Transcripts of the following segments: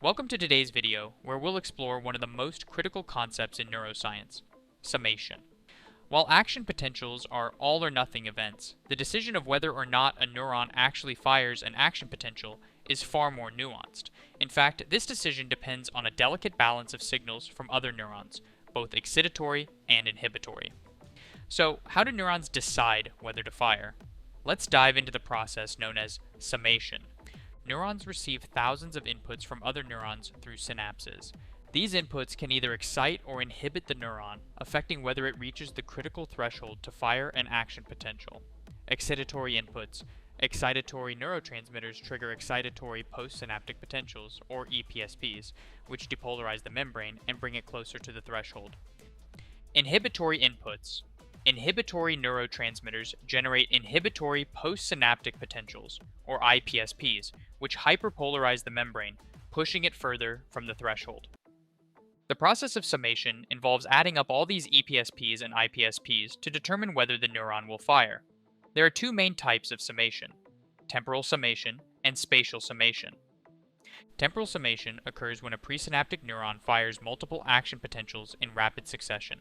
Welcome to today's video, where we'll explore one of the most critical concepts in neuroscience, summation. While action potentials are all-or-nothing events, the decision of whether or not a neuron actually fires an action potential is far more nuanced. In fact, this decision depends on a delicate balance of signals from other neurons, both excitatory and inhibitory. So, how do neurons decide whether to fire? Let's dive into the process known as summation. Neurons receive thousands of inputs from other neurons through synapses. These inputs can either excite or inhibit the neuron, affecting whether it reaches the critical threshold to fire an action potential. Excitatory inputs. Excitatory neurotransmitters trigger excitatory postsynaptic potentials, or EPSPs, which depolarize the membrane and bring it closer to the threshold. Inhibitory inputs. Inhibitory neurotransmitters generate inhibitory postsynaptic potentials, or IPSPs, which hyperpolarize the membrane, pushing it further from the threshold. The process of summation involves adding up all these EPSPs and IPSPs to determine whether the neuron will fire. There are two main types of summation: temporal summation and spatial summation. Temporal summation occurs when a presynaptic neuron fires multiple action potentials in rapid succession.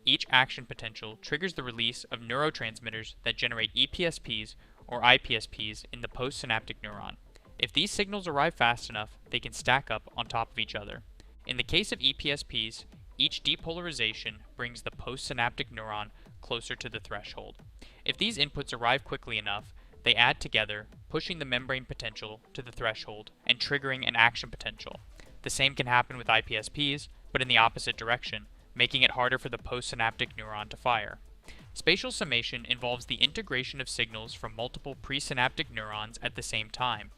Each action potential triggers the release of neurotransmitters that generate EPSPs or IPSPs in the postsynaptic neuron. If these signals arrive fast enough, they can stack up on top of each other. In the case of EPSPs, each depolarization brings the postsynaptic neuron closer to the threshold. If these inputs arrive quickly enough, they add together, pushing the membrane potential to the threshold and triggering an action potential. The same can happen with IPSPs, but in the opposite direction, making it harder for the postsynaptic neuron to fire. Spatial summation involves the integration of signals from multiple presynaptic neurons at the same time.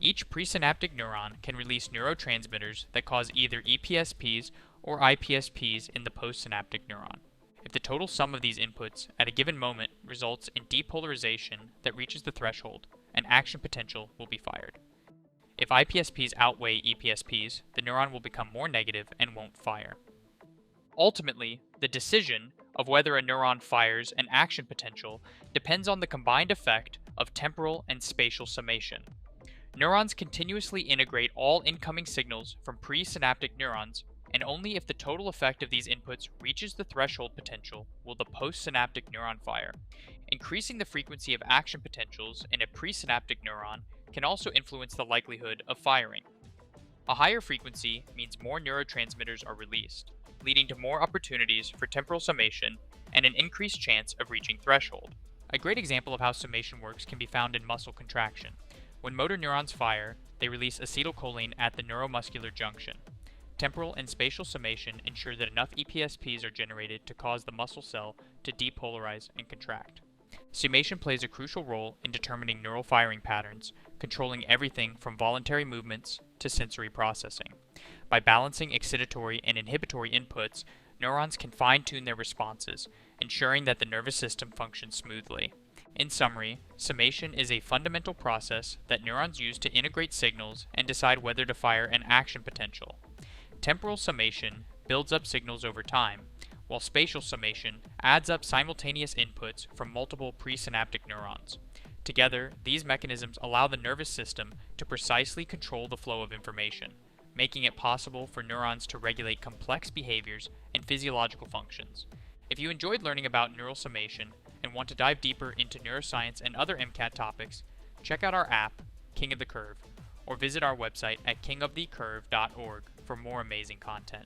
Each presynaptic neuron can release neurotransmitters that cause either EPSPs or IPSPs in the postsynaptic neuron. If the total sum of these inputs at a given moment results in depolarization that reaches the threshold, an action potential will be fired. If IPSPs outweigh EPSPs, the neuron will become more negative and won't fire. Ultimately, the decision of whether a neuron fires an action potential depends on the combined effect of temporal and spatial summation. Neurons continuously integrate all incoming signals from presynaptic neurons, and only if the total effect of these inputs reaches the threshold potential will the postsynaptic neuron fire. Increasing the frequency of action potentials in a presynaptic neuron can also influence the likelihood of firing. A higher frequency means more neurotransmitters are released, leading to more opportunities for temporal summation and an increased chance of reaching threshold. A great example of how summation works can be found in muscle contraction. When motor neurons fire, they release acetylcholine at the neuromuscular junction. Temporal and spatial summation ensure that enough EPSPs are generated to cause the muscle cell to depolarize and contract. Summation plays a crucial role in determining neural firing patterns, controlling everything from voluntary movements to sensory processing. By balancing excitatory and inhibitory inputs, neurons can fine-tune their responses, ensuring that the nervous system functions smoothly. In summary, summation is a fundamental process that neurons use to integrate signals and decide whether to fire an action potential. Temporal summation builds up signals over time, while spatial summation adds up simultaneous inputs from multiple presynaptic neurons. Together, these mechanisms allow the nervous system to precisely control the flow of information, making it possible for neurons to regulate complex behaviors and physiological functions. If you enjoyed learning about neural summation and want to dive deeper into neuroscience and other MCAT topics, check out our app, King of the Curve, or visit our website at kingofthecurve.org for more amazing content.